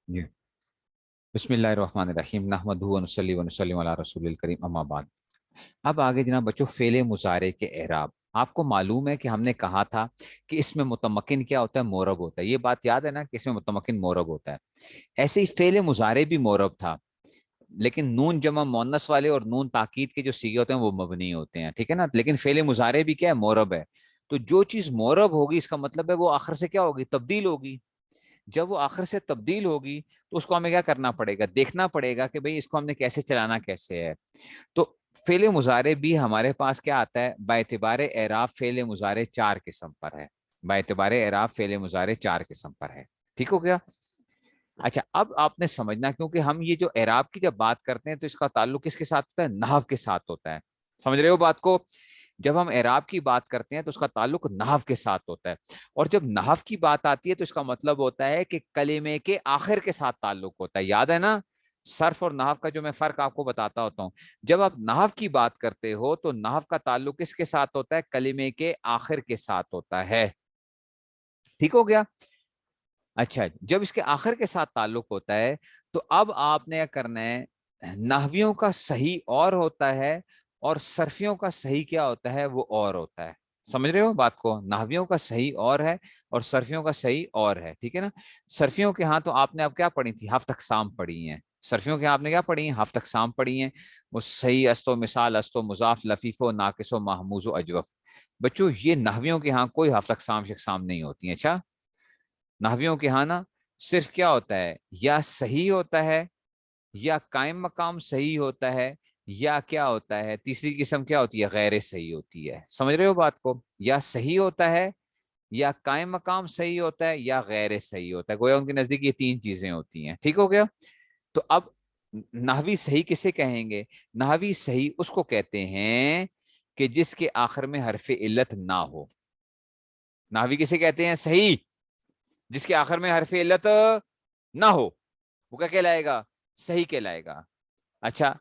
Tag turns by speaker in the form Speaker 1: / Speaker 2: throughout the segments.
Speaker 1: جی बसमिल्लाहिर्रहमानिर्रहीम नहमदुहु व नसल्ली व नसल्लिम अला रसूलिल करीम अम्मा बाद। अब आगे जनाब बच्चों फेले मुजारे के एराब। आपको मालूम है कि हमने कहा था कि इसमें मुतमक्किन क्या होता है, मोरब होता है। ये बात याद है ना कि इसमें मुतमक्किन मोरब होता है। ऐसे ही फेले मुजारे भी मोरब था, लेकिन नून जमा मोन्नस वाले और नून ताकीद के जो सीगे होते हैं वो मबनी होते हैं, ठीक है ना। लेकिन फेले मुजारे भी क्या है, मोरब है। तो जो चीज मोरब होगी इसका मतलब है वो आखिर से क्या होगी, तब्दील होगी। जब वो आखिर से तब्दील होगी तो उसको हमें क्या करना पड़ेगा, देखना पड़ेगा कि भाई इसको हमने कैसे चलाना कैसे है। तो फेले मुजारे भी हमारे पास क्या आता है, बाएतबारे एराब फेले मुजारे चार किस्म पर है। बाएतबारे एराब फेले मुजारे चार किस्म पर है। ठीक हो गया। अच्छा, अब आपने समझना, क्योंकि हम ये जो एराब की जब बात करते हैं तो इसका ताल्लुक किसके साथ होता है, नहव के साथ होता है। समझ रहे हो बात को। जब हम एराब की बात करते हैं तो उसका ताल्लुक नहव के साथ होता है। और जब नहव की बात आती है तो इसका मतलब होता है कि कलिमे के आखिर के साथ ताल्लुक होता है। याद है ना, सर्फ और नहव का जो मैं फर्क आपको बताता होता हूँ। जब आप नहव की बात करते हो तो नहव का ताल्लुक किसके साथ होता है, कलिमे के आखिर के साथ होता है। ठीक हो गया। अच्छा, जब इसके आखिर के साथ ताल्लुक होता है तो अब आपने क्या करना है, नाहवियों का सही और होता है और सर्फियों का सही क्या होता है, वो और होता है। समझ रहे हो बात को। नाहवियों का सही और है और सर्फियों का सही और है, ठीक है ना। सर्फियों के यहाँ तो आपने अब क्या पढ़ी थी, हफ्त अक़साम पढ़ी हैं। सर्फियों के यहाँ आपने क्या पढ़ी है, हफ्त अक़साम पढ़ी हैं। वो सही अस्तो मिसाल अस्तो मुजाफ लफीफो नाकिसो महमूजो अजवफ। बच्चों ये नाहवियों के यहाँ कोई हफ्त अक़साम शक़साम नहीं होती है। अच्छा, नाहवियों के यहाँ ना सिर्फ क्या होता है, या सही होता है, या कायम मकाम सही होता है, या क्या होता है तीसरी किस्म क्या होती है, गैर सही होती है। समझ रहे हो बात को। या सही होता है, या कायम मकाम सही होता है, या गैर सही होता है। गोया उनके नजदीक ये तीन चीजें होती हैं। ठीक हो गया। तो अब नाहवी सही किसे कहेंगे, नाहवी सही उसको कहते हैं कि जिसके आखिर में हरफ इल्लत ना हो। नाहवी किसे कहते हैं, सही जिसके आखिर में हरफ इल्लत ना हो, वो क्या कहलाएगा, सही कहलाएगा। अच्छा,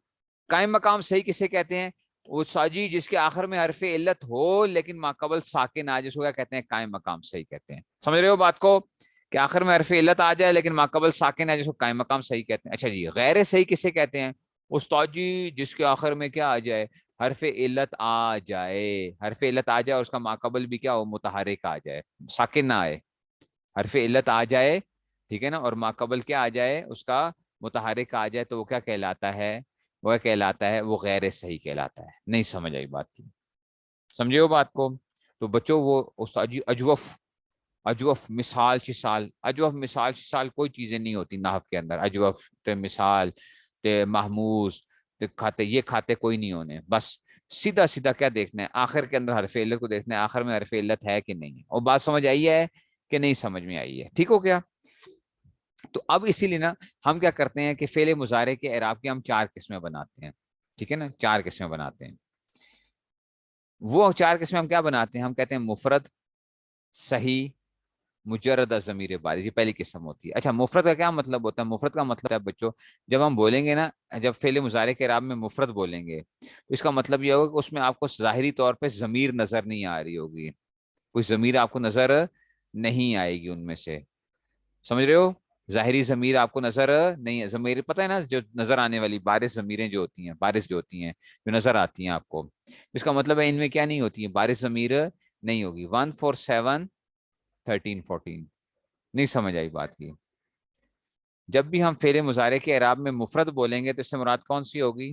Speaker 1: कायम मकाम सही किसे कहते हैं, वो साजी जिसके आखिर में हरफ इल्लत हो लेकिन माकबल साकिन आ, जिसको क्या कहते हैं, कायम मकाम सही कहते हैं। समझ रहे हो बात को, कि आखिर में हरफ इल्लत आ जाए लेकिन माकबल साकिन है, जिसको कायम मकाम सही कहते हैं। अच्छा जी, गैर सही किसे कहते हैं, उस्ताजी जिसके आखिर में क्या आ जाए, हरफ इल्लत आ जाए, हरफ इल्लत आ जाए और उसका माकबल भी क्या हो, मुतहरिक आ जाए, साकिन ना आए। हरफ इल्लत आ जाए, ठीक है ना, और माकबल क्या आ जाए उसका, मुतहरिक आ जाए, तो वो क्या कहलाता है, वो कहलाता है, वो गैर सही कहलाता है। नहीं समझ आई बात की, समझे हो बात को। तो बच्चों वो उस्ताद जी अजवफ, अजवफ मिसाल शिसाल, अजवफ मिसाल शिसाल कोई चीजें नहीं होती नाहव के अंदर। अजवफ ते मिसाल ते महमूज ते खाते, ये खाते कोई नहीं होने। बस सीधा सीधा क्या देखना है, आखिर के अंदर हरफ इल्लत को देखना है, आखिर में हरफ इल्लत है कि नहीं है। और बात समझ आई है कि नहीं समझ में आई है, ठीक हो गया। तो अब इसीलिए ना हम क्या करते हैं कि फेले मुजारे के एराब की हम चार किस्में बनाते हैं। ठीक है ना, चार किस्में बनाते हैं। वो चार किस्में हम क्या बनाते हैं, हम कहते हैं मुफरद, सही, मुजर्रद ज़मीर बारिश। ये पहली किस्म होती है। अच्छा, मुफरद का क्या मतलब होता है, मुफरद का मतलब है बच्चों, जब हम बोलेंगे ना, जब फेले मुजारे के एराब में मुफरद बोलेंगे तो इसका मतलब ये होगा कि उसमें आपको ज़ाहिरी तौर पे ज़मीर नजर नहीं आ रही होगी, कोई ज़मीर आपको नजर नहीं आएगी उनमें से। समझ रहे हो, जाहिरी जमीर आपको नजर नहीं है। जमीर पता है ना, जो नजर आने वाली बारिश जमीरें जो होती हैं, बारिश जो होती हैं, जो नजर आती हैं आपको, इसका मतलब है इनमें क्या नहीं होती है, बारिश जमीर नहीं होगी। 1 4 7 13 14। नहीं समझ आई बात की। जब भी हम फेरे मुजारे के एराब में मुफरत बोलेंगे तो इससे मुराद कौन सी होगी,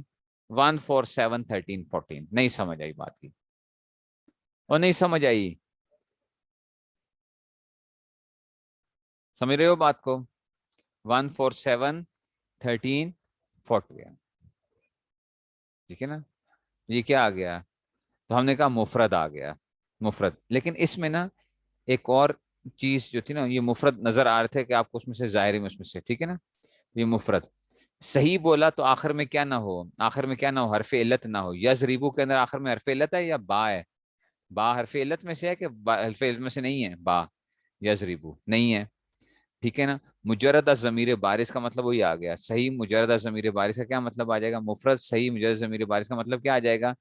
Speaker 1: 1 4 7 13 14। नहीं समझ आई बात की, और नहीं समझ आई, समझ रहे हो बात को। 1 4 7 13 14, ठीक है ना। ये क्या आ गया, तो हमने कहा मुफरद आ गया, मुफरद। लेकिन इसमें ना एक और चीज जो थी ना, ये मुफरद नजर आ रहे थे कि आपको उसमें से जाहिर में उसमें से, ठीक है ना। ये मुफरद सही बोला तो आखिर में क्या ना हो, आखिर में क्या ना हो, हरफ इल्लत ना हो। यजरिबू के अंदर आखिर में हरफ इल्लत है या बा है, बा हरफ इल्लत में से है कि हरफ इल्लत में से नहीं है, बा यजरिबू नहीं है, ठीक है ना। मुजर्रद ज़मीर बारिश का मतलब वही आ गया, सही मुजर्रद ज़मीर बारिश का क्या मतलब आ जाएगा, मुफरद सही मुजर्रद ज़मीर बारिश का मतलब क्या आ जाएगा,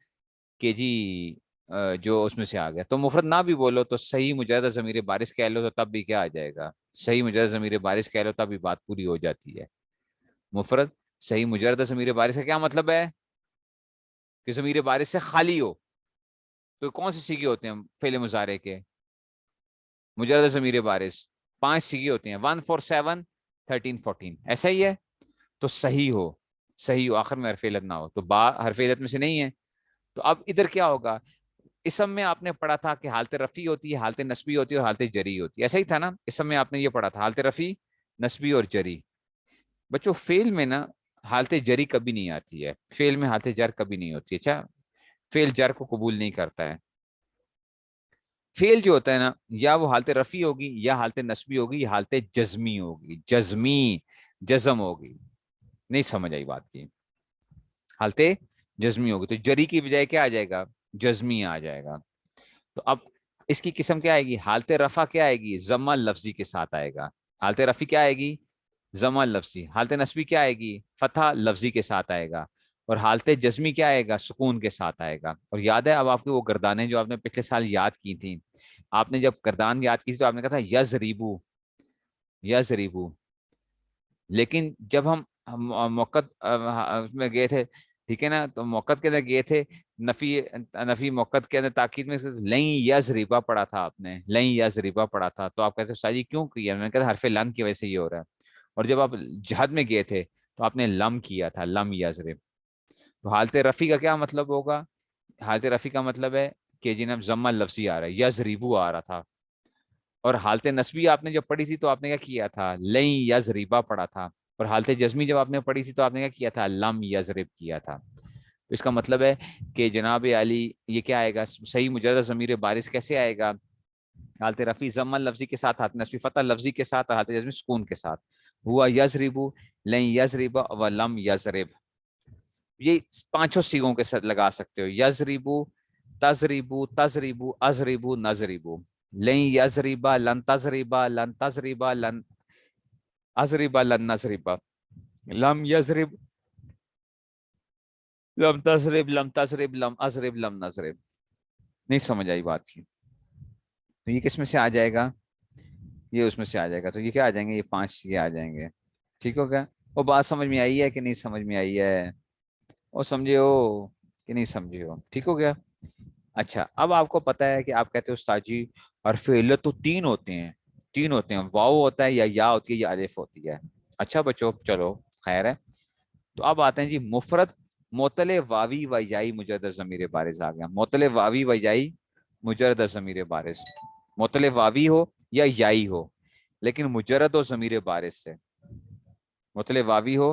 Speaker 1: के जी जो उसमें से आ गया। तो मुफरत ना भी बोलो तो सही मुजर्रद ज़मीर बारिश कह लो तो तब भी क्या आ जाएगा, صحیح مجرد ضمیر بارش کہہ لو تو ابھی بات پوری ہو جاتی ہے. مفرد صحیح مجرد ضمیر بارش کا کیا مطلب ہے؟ کہ ضمیر بارش سے خالی ہو. تو کون سے سیگے ہوتے ہیں فعل مضارع کے؟ مجرد ضمیر بارش 5 سیگے ہوتے ہیں، 1 4 7 13 14، ایسا ہی ہے. تو صحیح ہو، صحیح ہو آخر میں حرف علت نہ ہو، تو با حرف علت میں سے نہیں ہے. تو اب ادھر کیا ہوگا؟ اسم میں آپ نے پڑھا تھا کہ حالت رفیع ہوتی ہے، حالت نصبی ہوتی ہے اور حالت جری ہوتی ہے، ایسا ہی تھا نا؟ اسم میں آپ نے یہ پڑھا تھا حالت رفیع، نصبی اور جری. بچوں فعل میں نا حالت جری کبھی نہیں آتی ہے، فعل میں حالت جر کبھی نہیں ہوتی. اچھا فعل جر کو قبول نہیں کرتا ہے. فعل جو ہوتا ہے نا، یا وہ حالت رفیع ہوگی یا حالت نصبی ہوگی یا حالت جزمی ہوگی، جزمی جزم ہوگی. نہیں سمجھ آئی بات کی؟ حالت جزمی ہوگی تو جری کی بجائے کیا آ جائے گا؟ جزمی آ جائے گا. تو اب اس کی قسم کیا آئے گی؟ حالت رفع کیا آئے گی؟ ضمہ لفظی کے ساتھ آئے گا. حالت رفع کیا آئے گی؟ ضمہ لفظی. حالت نصبی کیا آئے گی؟ فتح لفظی کے ساتھ آئے گا. اور حالت جزمی کیا آئے گا؟ سکون کے ساتھ آئے گا. اور یاد ہے اب آپ کی وہ گردانیں جو آپ نے پچھلے سال یاد کی تھیں، آپ نے جب گردان یاد کی تھی تو آپ نے کہا تھا یزریبو، یزریبو. لیکن جب ہم موقت میں گئے تھے، ٹھیک ہے نا، تو موقت کے اندر گئے تھے، نفی نفی موقت کے اندر تاکید میں لیں یز ریبا پڑھا تھا آپ نے، لیں یز ریبا پڑھا تھا. تو آپ کہتے ہیں ساجی کیوں کیا؟ میں نے کہا حرف لن کی وجہ سے یہ ہو رہا ہے. اور جب آپ جہاد میں گئے تھے تو آپ نے لم کیا تھا، لم یز ریب. تو حالت رفیع کا کیا مطلب ہوگا؟ حالت رفیع کا مطلب ہے کہ جناب ضمہ لفظی آ رہا ہے، یز ریبو آ رہا تھا. اور حالت نسبی آپ نے جب پڑھی تھی تو آپ نے کیا کیا تھا؟ لیں یزریبا پڑھا تھا. اور حالت جزمی جب آپ نے پڑھی تھی تو آپ نے کیا کیا تھا؟ لم یزرب کیا تھا. تو اس کا مطلب ہے کہ جناب علی یہ کیا آئے گا؟ صحیح مجرد ضمیر بارش کیسے آئے گا؟ حالت رفیع ضمہ لفظی کے ساتھ، حالت نسبی فتح لفظی کے ساتھ، اور حالت جزمی سکون کے ساتھ. ہوا یزریبو، لیں یزریبا و لم یزرب. یہ پانچوں سیگوں کے ساتھ لگا سکتے ہو، یزریبو، تزریبو، تزریبو، ازریبو، نزریبو. لن یزریبا، لن تزریبا، لن تزریبا، لن ازریبا، لن نزریبا. لم یزرب، لم تزرب، لم تزرب، لم ازرب، لم نزرب. نہیں سمجھ آئی بات کی؟ تو یہ کس میں سے آ جائے گا؟ یہ اس میں سے آ جائے گا. تو یہ کیا آ جائیں گے؟ یہ 5 یہ آ جائیں گے. ٹھیک ہو گیا؟ وہ بات سمجھ میں آئی ہے کہ نہیں سمجھ میں آئی ہے؟ وہ سمجھے ہو کہ نہیں سمجھے ہو؟ ٹھیک ہو گیا؟ اچھا اب آپ کو پتا ہے کہ آپ کہتے ہو استاد جی حرف علت تو 3 ہوتے ہیں، 3 ہوتے ہیں، واو ہوتا ہے یا ہوتی ہے یا الف ہوتی ہے. اچھا بچوں چلو خیر ہے. تو اب آتے ہیں جی مفرد معطل واوی و یائی مجرد ضمیر بارز آ گیا. معطل واوی و یائی مجرد ضمیر بارز، معطل واوی ہو یا یائی ہو لیکن مجرد و ضمیر بارز سے. معطل واوی ہو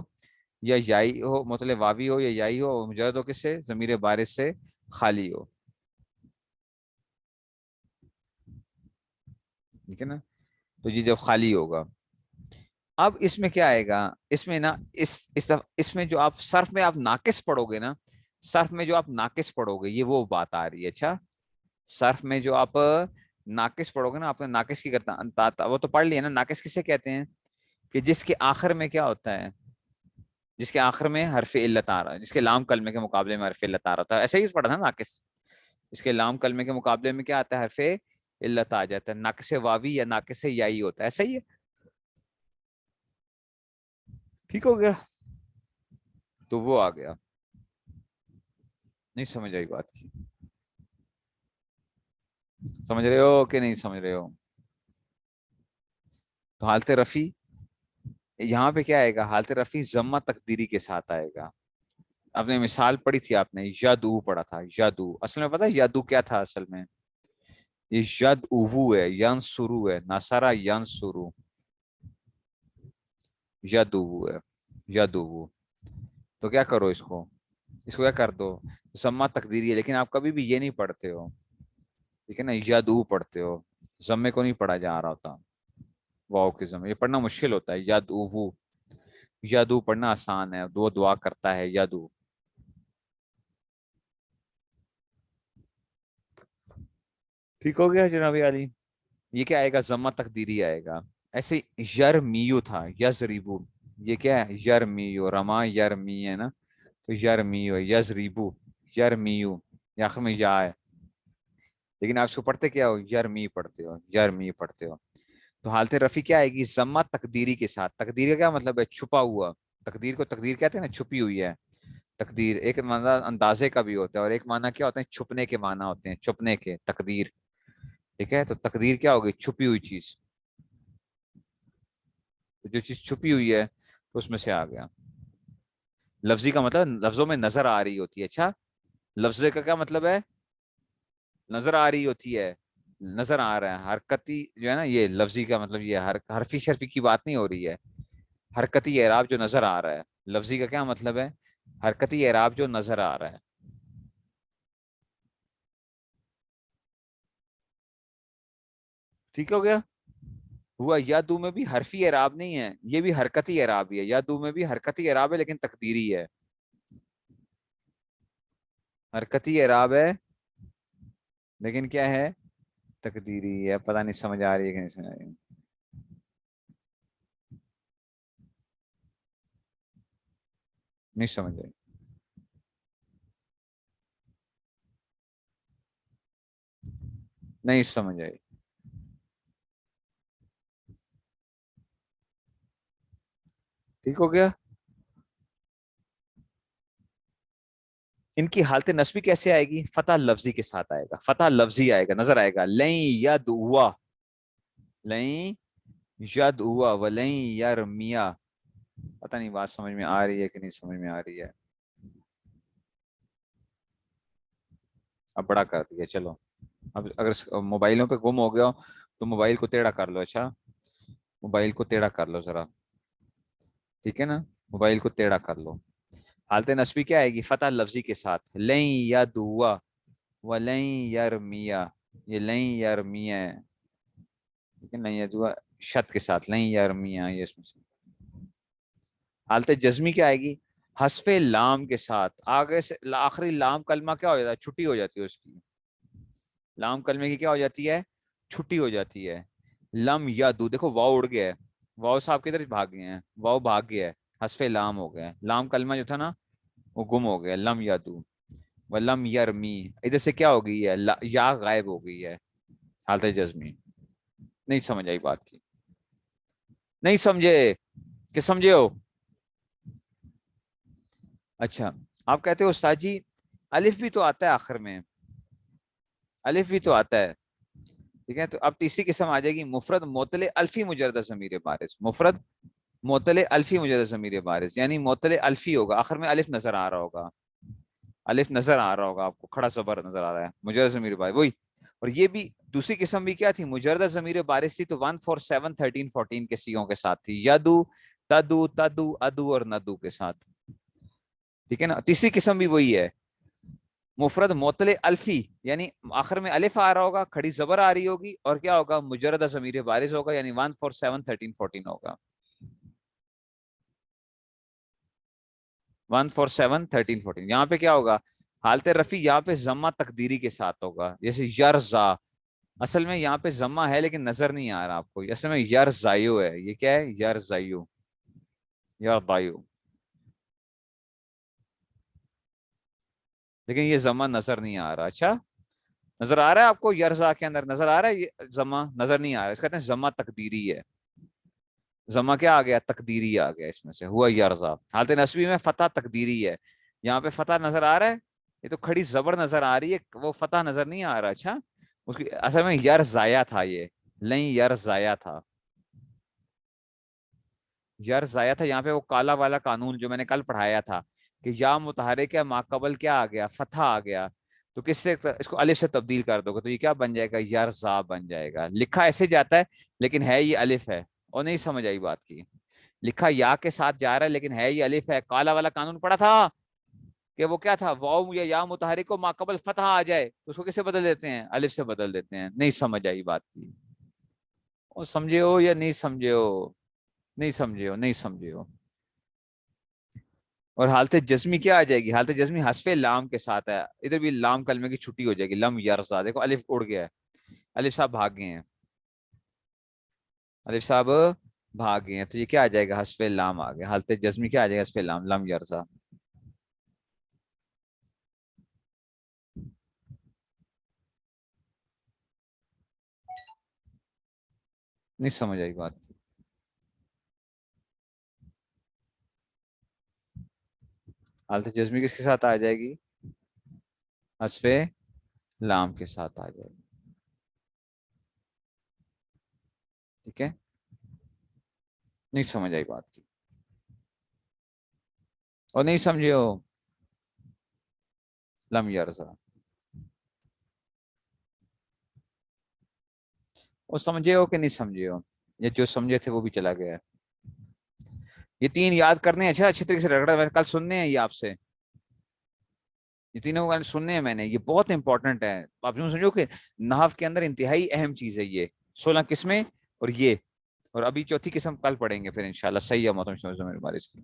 Speaker 1: یا یائی ہو، معطل واوی ہو یا یائی ہو، اور مجرد ہو کس سے؟ ضمیر بارز سے خالی ہو. ٹھیک ہے نا؟ تو یہ جب خالی ہوگا. اب اس میں کیا آئے گا؟ اس میں نا اس میں جو آپ صرف میں آپ ناقص پڑھو گے نا، صرف میں جو آپ ناقص پڑھو گے یہ وہ بات آ رہی ہے. اچھا صرف میں جو آپ ناقص پڑھو گے نا، آپ نے ناقص کی کرتا وہ تو پڑھ لیا نا. ناقص کسے کہتے ہیں؟ کہ جس کے آخر میں کیا ہوتا ہے؟ جس کے آخر میں حرف علت آ رہا ہے، جس کے لام کلمے کے مقابلے میں حرف علت آ رہا تھا. ایسا ہی پڑھا تھا ناقص. اس کے لام کلمے کے مقابلے میں کیا آتا ہے؟ حرف علت آ جاتا ہے. ناقص واوی یا ناقص یائی ہوتا ہے. ایسا ہی ہے. ٹھیک ہو گیا؟ تو وہ آ گیا. نہیں سمجھ آئی بات کی؟ سمجھ رہے ہو کہ نہیں سمجھ رہے ہو؟ تو حالت رفیع یہاں پہ کیا آئے گا؟ حالت رفیع ضمہ تقدیری کے ساتھ آئے گا. آپ نے مثال پڑھی تھی، آپ نے یادو پڑھا تھا. یادو اصل میں پتا یادو کیا تھا؟ اصل میں یہ ید اوو ہے، ین سرو ہے، ناسارا ین سرو، ید اوو ہے، ید اوو. تو کیا کرو اس کو کیا کر دو؟ ضمہ تقدیری ہے لیکن آپ کبھی بھی یہ نہیں پڑھتے ہو، ٹھیک ہے نا، یادو پڑھتے ہو، ضمے کو نہیں پڑھا جا رہا ہوتا. واو کے ضمے یہ پڑھنا مشکل ہوتا ہے. یادو، یادو پڑھنا آسان ہے، وہ دعا کرتا ہے یادو. ٹھیک ہو گیا جناب علی؟ یہ کیا آئے گا؟ ضمہ تقدیری آئے گا. ایسے یرمیو تھا، یزریبو. یہ کیا ہے؟ یرمیو، رما یرمی ہے نا، تو یرمیو، یزریبو، یرمیو، یہ آخر میں یا ہے لیکن آپ اس کو پڑھتے کیا ہو؟ یرمی پڑھتے ہو، یرمی پڑھتے ہو. तो हालत रफी क्या आएगी, जम्मा तकदीरी के साथ। तकदीर का क्या मतलब है, छुपा हुआ। तकदीर को तकदीर कहते हैं ना, छुपी हुई है। तकदीर एक माना अंदाजे का भी होता है, और एक माना क्या होता है, छुपने के माना होते हैं, छुपने के, तकदीर। ठीक है, तो तकदीर क्या होगी, छुपी हुई चीज। तो जो चीज छुपी हुई है तो उसमें से आ गया। लफ्जी का मतलब लफ्जों में नजर आ रही होती है। अच्छा, लफ्ज का क्या मतलब है, नजर आ रही होती है, नजर आ रहा है। हरकती जो है ना, ये लफ्जी का मतलब ये हरफी शर्फी की बात नहीं हो रही है। हरकती एराब जो नजर आ रहा है। लफ्जी का क्या मतलब है, हरकती एराब जो नजर आ रहा है। ठीक हो गया। हुआ यादू में भी हरफी एराब नहीं है, ये भी हरकती एराब ही है। यादू में भी हरकती एराब है लेकिन तकदीरी है। हरकती एराब है लेकिन क्या है, तकदीरी है। पता नहीं समझ आ रही है कि नहीं समझ आ रही है। नहीं समझ आई। नहीं समझ आई। ठीक हो गया। इनकी हालत नस्बी कैसे आएगी, फतह लफ्जी के साथ आएगा। फतह लफ्जी आएगा, नजर आएगा। लई यद हुआ, लई यद हुआ, वलई यरमिया। पता नहीं बात समझ में आ रही है कि नहीं समझ में आ रही है। अब बड़ा कर दिया, चलो। अब अगर मोबाइलों पे गुम हो गया हो तो मोबाइल को टेढ़ा कर लो। अच्छा, मोबाइल को टेढ़ा कर लो जरा। ठीक है ना, मोबाइल को टेढ़ा कर लो। हालत नस्बी क्या आएगी, फतह लफ्जी के साथ। लई यद हुआ, वलई यरमिया। ये लई यरमिया है। ठीक है, नहीं यद हुआ शत के साथ, लई यरमिया, ये इसमें से। हालत जज्मी क्या आएगी, हसफे लाम के साथ। आगे से आखिरी लाम कलमा क्या हो जाता है, छुट्टी हो जाती है उसकी। लाम कलमे की क्या हो जाती है, छुट्टी हो जाती है। लम या दू, देखो वाव उड़ गया है। वाव साहब की तरफ भाग गए हैं, वाव भाग गया है। हसफे लाम हो गया है। लाम कलमा जो था ना, वो गुम हो गया। लम या दू, व लम यरमी। इधर से क्या हो गई है, या गायब हो गई है। हालत जज्मी। नहीं समझ आई बात की, नहीं समझे कि समझे हो। अच्छा, आप कहते हो उस्ताद जी अलिफ भी तो आता है आखिर में, अलिफ भी तो आता है। ठीक है, तो अब तीसरी किस्म आ जाएगी, मुफरद मोतले अल्फी मुजरदा ज़मीर बारिज। मुफरद मोतले अल्फी मुजरदा ज़मीर बारिज, यानी मोतले अल्फी होगा, आखिर में अलिफ नजर आ रहा होगा। अलिफ नजर आ रहा होगा आपको, खड़ा जबर नजर आ रहा है, मुजरदा ज़मीर बारिज वही। और ये भी दूसरी किस्म भी क्या थी, मुजरदा ज़मीर बारिज थी तो 147 13 14 के सीगों के साथ थी। यदु, तदु, तदु, अदु और नदु के साथ। ठीक है ना, तीसरी किस्म भी वही है, मुफरद मोतले अल्फी, यानी आखिर में अलिफ आ रहा होगा, खड़ी जबर आ रही होगी, और क्या होगा, मुजरदा ज़मीर बारिज होगा, यानी 147 13 14 होगा। 147 13 14, यहाँ पे क्या होगा, हालत रफी यहाँ पे जम्मा तकदीरी के साथ होगा, जैसे यरजा। असल में यहाँ पे जम्मा है लेकिन नजर नहीं आ रहा आपको, असल में यरजायु है। ये क्या है, यरजायु, यरदायु। लेकिन ये जमा नजर नहीं आ रहा। अच्छा, नजर आ रहा है आपको, यरजा के अंदर नजर आ रहा है, ये जमा नजर नहीं आ रहा है। इसको कहते हैं जमा तकदीरी है। जमा क्या आ गया, तकदीरी आ गया इसमें से, हुआ यरजा। हालत नस्बी में फतह तकदीरी है। यहाँ पे फतह नजर आ रहा है, ये तो खड़ी जबर नजर आ रही है, वो फतह नजर नहीं आ रहा। अच्छा, उसकी असल में यर जाया था ये, नहीं यर जाया था। यर जाया था, यहाँ पे वो काला वाला कानून जो मैंने कल पढ़ाया था, कि या मुतहरिक है माकबल क्या आ गया, फतह आ गया, तो किससे इसको अलिफ से तब्दील कर दोगे तो ये क्या बन जाएगा, यर जा बन जाएगा। लिखा ऐसे जाता है लेकिन है ये अलिफ है। और नहीं समझ आई बात की, लिखा या के साथ जा रहा है लेकिन है ये अलिफ है। काला वाला कानून पड़ा था कि वो क्या था, वाव या मुतहरिक को माकबल फतह आ जाए तो उसको किसे बदल देते हैं, अलिफ से बदल देते हैं। नहीं समझ आई बात की, और समझे हो या नहीं समझे हो, नहीं समझे हो, नहीं समझे हो। और हालत जज्मी क्या आ जाएगी, हालत जज्मी हसफे लाम के साथ है। इधर भी लाम कलमे की छुट्टी हो जाएगी, लम यरसा। देखो अलिफ उड़ गया है, अलिफ साहब भाग गए हैं, अलिफ साहब भाग गए हैं, तो ये क्या आ जाएगा, हसफे लाम आ गया। हालत जज्मी क्या आ जाएगा, हसफे लाम, लम यरसा। نہیں سمجھ آئی بات. حالت جزمی کس کے ساتھ آ جائے گی؟ حذف لام کے ساتھ آ جائے گی. ٹھیک ہے. نہیں سمجھ آئی بات کی. اور نہیں سمجھے ہو؟ لم یرزا. وہ سمجھے ہو کہ نہیں سمجھے ہو؟ یا جو سمجھے تھے وہ بھی چلا گیا ہے؟ یہ تین یاد کرنے ہیں، اچھا اچھے طریقے سے رگڑا، کل سننے ہیں یہ آپ سے. یہ تینوں گانے سننے ہیں میں نے، یہ بہت انپورٹنٹ ہے. آپ یوں سمجھو کہ نحو کے اندر انتہائی اہم چیز ہے یہ. 16 قسمیں اور یہ، اور ابھی چوتھی قسم کل پڑھیں گے پھر انشاءاللہ. صحیح ہے محترم میری بارش کی.